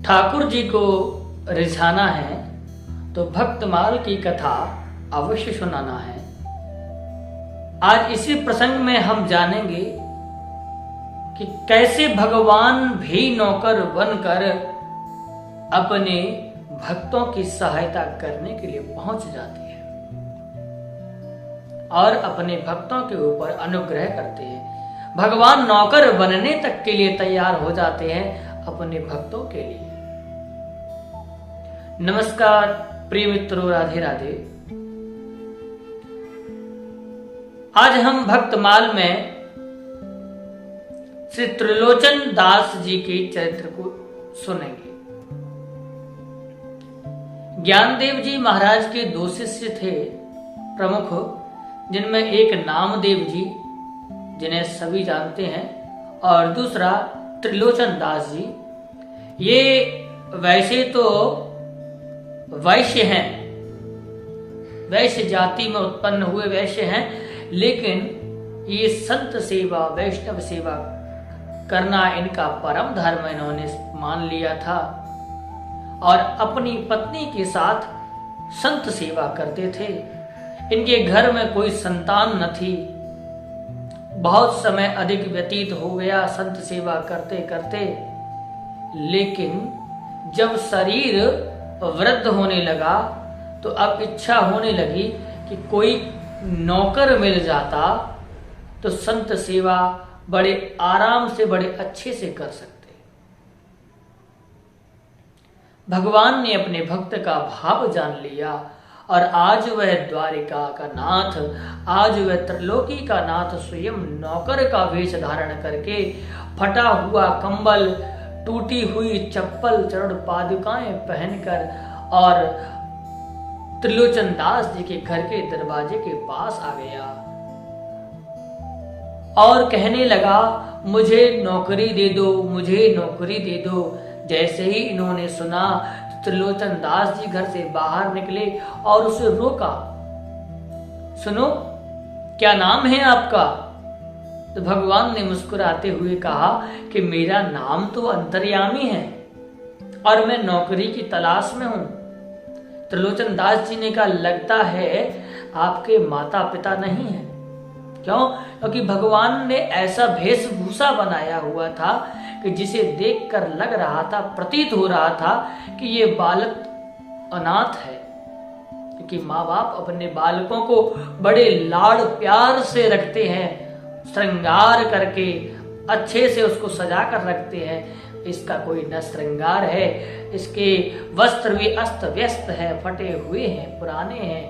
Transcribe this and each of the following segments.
ठाकुर जी को रिझाना है तो भक्तमाल की कथा अवश्य सुनाना है। आज इसी प्रसंग में हम जानेंगे कि कैसे भगवान भी नौकर बनकर अपने भक्तों की सहायता करने के लिए पहुंच जाते हैं और अपने भक्तों के ऊपर अनुग्रह करते हैं। भगवान नौकर बनने तक के लिए तैयार हो जाते हैं अपने भक्तों के लिए। नमस्कार प्रिय मित्रों, राधे राधे। आज हम भक्तमाल में श्री त्रिलोचन दास जी के चरित्र को सुनेंगे। ज्ञानदेव जी महाराज के दो शिष्य थे प्रमुख, जिनमें एक नामदेव जी जिन्हें सभी जानते हैं और दूसरा त्रिलोचन दास जी। ये वैसे तो वैश्य हैं, वैश्य जाति में उत्पन्न हुए वैश्य हैं, लेकिन ये संत सेवा वैष्णव सेवा करना इनका परम धर्म इन्होंने मान लिया था और अपनी पत्नी के साथ संत सेवा करते थे। इनके घर में कोई संतान न थी। बहुत समय अधिक व्यतीत हो गया संत सेवा करते करते, लेकिन जब शरीर वृद्ध होने लगा तो अब इच्छा होने लगी कि कोई नौकर मिल जाता तो संत सेवा बड़े आराम से बड़े अच्छे से कर सकते। भगवान ने अपने भक्त का भाव जान लिया और आज वह द्वारिका का नाथ, आज वह त्रिलोकी का नाथ स्वयं नौकर का वेश धारण करके फटा हुआ कंबल, टूटी हुई चप्पल, चरण पादुकाएं पहनकर और त्रिलोचन दास जी के घर के दरवाजे के पास आ गया और कहने लगा, मुझे नौकरी दे दो, मुझे नौकरी दे दो। जैसे ही इन्होंने सुना, त्रिलोचन दास जी घर से बाहर निकले और उसे रोका। सुनो, क्या नाम है आपका? तो भगवान ने मुस्कुराते हुए कहा कि मेरा नाम तो अंतर्यामी है और मैं नौकरी की तलाश में हूं। त्रिलोचन दास जी ने कहा, लगता है आपके माता पिता नहीं है। क्यों? क्योंकि भगवान ने ऐसा वेशभूषा बनाया हुआ था कि जिसे देखकर लग रहा था, प्रतीत हो रहा था कि ये बालक अनाथ है। क्योंकि माँ बाप अपने बालकों को बड़े लाड़ प्यार से रखते हैं, श्रृंगार करके अच्छे से उसको सजा कर रखते हैं। इसका कोई न श्रृंगार है, इसके वस्त्र भी अस्त व्यस्त है, फटे हुए हैं, पुराने हैं।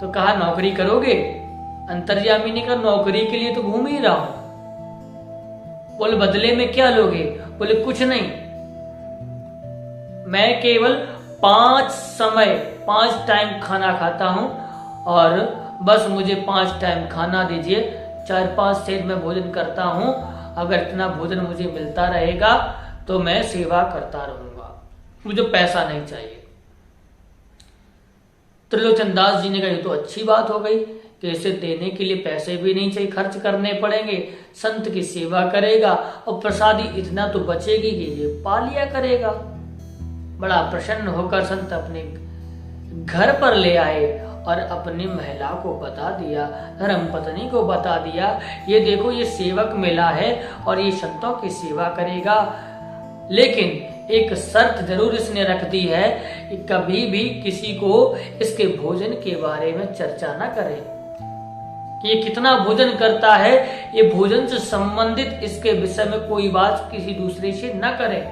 तो कहा, नौकरी करोगे? अंतर्यामी ने कहा, नौकरी के लिए तो घूम ही रहा हूं। बोले, बदले में क्या लोगे? बोले, कुछ नहीं, मैं केवल 5 टाइम खाना खाता हूं और बस मुझे 5 टाइम खाना दीजिए। 4-5 सेर में भोजन करता हूं। अगर इतना भोजन मुझे मिलता रहेगा तो मैं सेवा करता रहूंगा, मुझे पैसा नहीं चाहिए। त्रिलोचन दास जी ने कहा, ये तो अच्छी बात हो गई कि इसे देने के लिए पैसे भी नहीं चाहिए, खर्च करने पड़ेंगे, संत की सेवा करेगा और प्रसादी इतना तो बचेगी कि ये पा लिया करेगा। बड़ा प्रसन्न होकर संत अपने घर पर ले आए और अपनी महिला को बता दिया, धर्म पत्नी को बता दिया, ये देखो ये सेवक मिला है और ये संतों की सेवा करेगा, लेकिन एक शर्त जरूर इसने रख दी है कि कभी भी किसी को इसके भोजन के बारे में चर्चा न करे कि ये कितना भोजन करता है, ये भोजन से संबंधित इसके विषय में कोई बात किसी दूसरे से न करे।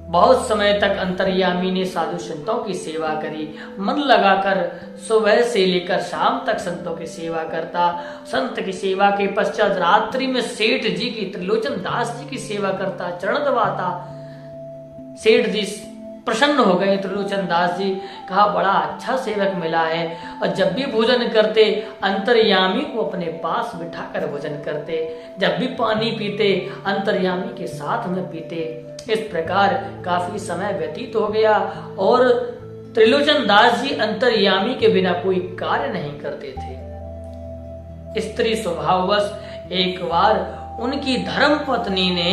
बहुत समय तक अंतर्यामी ने साधु संतों की सेवा करी, मन लगाकर सुबह से लेकर शाम तक संतों की सेवा करता। संत की सेवा के पश्चात रात्रि में सेठ जी की, त्रिलोचन दास जी की सेवा करता, चरण दबाता। सेठ जी प्रसन्न हो गए। त्रिलोचन दास जी कहा, बड़ा अच्छा सेवक मिला है। और जब भी भोजन करते अंतर्यामी को अपने पास बिठाकर भोजन करते, जब भी पानी पीते अंतर्यामी के साथ में पीते। इस प्रकार काफी समय व्यतीत हो गया और त्रिलोचन दास जी अंतर्यामी के बिना कोई कार्य नहीं करते थे। स्त्री स्वभाववश एक बार उनकी धर्म पत्नी ने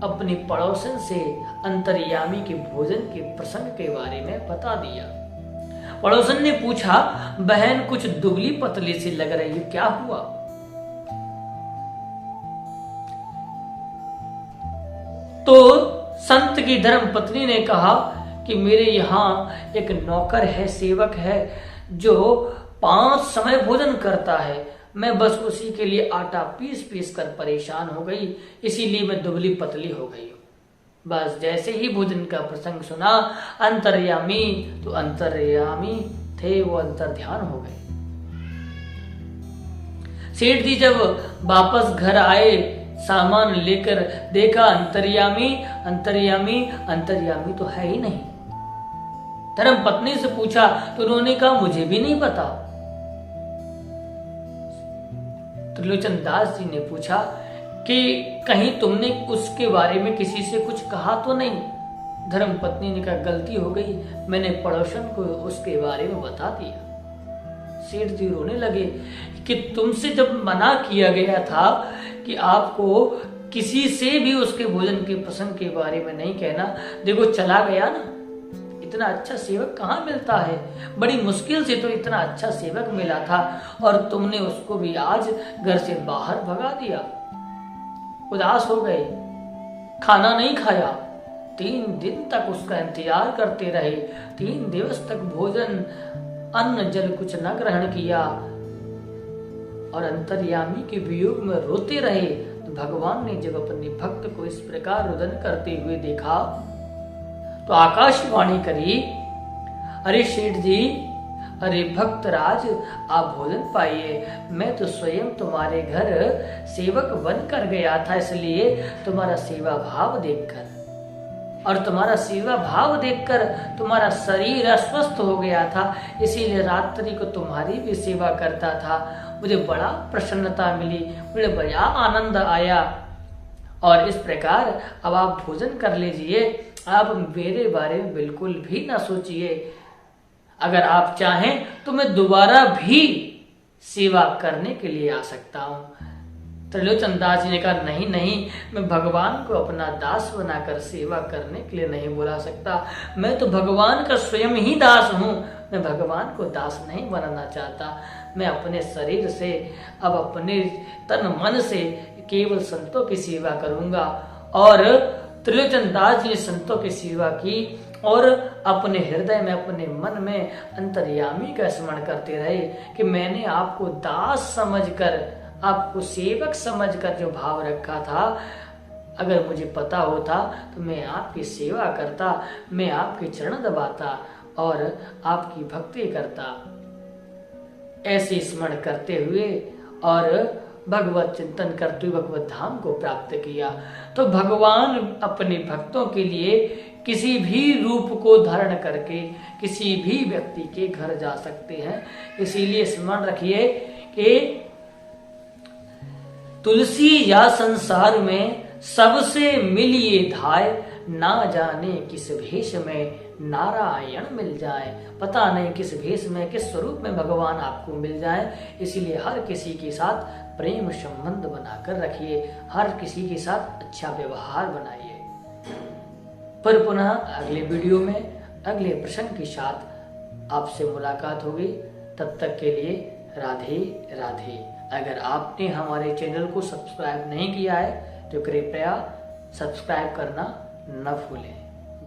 अपनी पड़ोसन से अंतर्यामी के भोजन के प्रसंग के बारे में बता दिया। पड़ोसन ने पूछा, बहन कुछ दुबली पतली सी लग रही है, क्या हुआ? तो संत की धर्म पत्नी ने कहा कि मेरे यहाँ एक नौकर है, सेवक है, जो 5 समय भोजन करता है। मैं बस उसी के लिए आटा पीस पीस कर परेशान हो गई, इसीलिए मैं दुबली पतली हो गई हूँ। बस जैसे ही भोजन का प्रसंग सुना अंतर्यामी, तो अंतर्यामी थे वो अंतर ध्यान हो गए। सेठ जी जब वापस घर आए, सामान लेकर देखा अंतर्यामी तो है ही नहीं। धर्म पत्नी से पूछा तो उन्होंने कहा, मुझे भी नहीं पता। त्रिलोचन दास जी ने पूछा कि कहीं तुमने उसके बारे में किसी से कुछ कहा तो नहीं? धर्म पत्नी ने कहा, गलती हो गई, मैंने पड़ोसन को उसके बारे में बता दिया। सेठ जी रोने लगे कि तुमसे जब मना किया गया था कि आपको किसी से भी उसके भोजन के प्रसंग के बारे में नहीं कहना, देखो चला गया ना। इतना अच्छा सेवक कहाँ मिलता है? बड़ी मुश्किल से तो इतना अच्छा सेवक मिला था और तुमने उसको भी आज घर से बाहर भगा दिया। उदास हो गए, खाना नहीं खाया, 3 दिन तक उसका इंतजार करते रहे। 3 दिवस तक भोजन अन्न जल कुछ न ग्रहण किया और अंतर्यामी के वियोग में रोते रहे। तो भगवान ने जब अपने भक्त को इस प्रकार रुदन करते हुए देखा तो आकाशवाणी करी, अरे सेठ जी, अरे भक्तराज, आप भोजन पाइए। मैं तो स्वयं तुम्हारे घर सेवक बनकर गया था, इसलिए तुम्हारा सेवा भाव देखकर और तुम्हारा सेवा भाव देखकर तुम्हारा शरीर अस्वस्थ हो गया था, इसीलिए रात्रि को तुम्हारी भी सेवा करता था। मुझे बड़ा प्रसन्नता मिली, मुझे बड़ा आनंद आया। और इस प्रकार अब आप भोजन कर लीजिए, आप मेरे बारे में बिल्कुल भी ना सोचिए। अगर आप चाहें तो मैं दोबारा भी सेवा करने के लिए आ सकता हूँ। त्रिलोचन दास जी ने कहा, नहीं, मैं भगवान को अपना दास बनाकर सेवा करने के लिए नहीं बुला सकता। मैं तो भगवान का स्वयं ही दास हूँ, मैं भगवान को दास नहीं बनाना चाहता। मैं अपने शरीर से, अब अपने तन मन से केवल संतों की सेवा करूंगा। और त्रिलोचन दास जी ने संतों की सेवा की और अपने हृदय में, अपने मन में अंतर्यामी का स्मरण करते रहे कि मैंने आपको दास समझकर, आपको सेवक समझकर जो भाव रखा था, अगर मुझे पता होता तो मैं आपकी सेवा करता, मैं आपके चरण दबाता और आपकी भक्ति करता। ऐसे स्मरण करते हुए और भगवत चिंतन करते हुए भगवत धाम को प्राप्त किया। तो भगवान अपने भक्तों के लिए किसी भी रूप को धारण करके किसी भी व्यक्ति के घर जा सकते हैं। इसीलिए स्मरण रखिए कि तुलसी या संसार में सबसे मिलिए धाय, ना जाने किस भेष में नारायण मिल जाए। पता नहीं किस भेष में, किस स्वरूप में भगवान आपको मिल जाए। इसीलिए हर किसी के साथ प्रेम संबंध बनाकर रखिए, हर किसी के साथ अच्छा व्यवहार बनाइए। पर पुनः अगले वीडियो में अगले प्रसंग के साथ आपसे मुलाकात होगी। तब तक के लिए राधे राधे। अगर आपने हमारे चैनल को सब्सक्राइब नहीं किया है तो कृपया सब्सक्राइब करना न भूलें।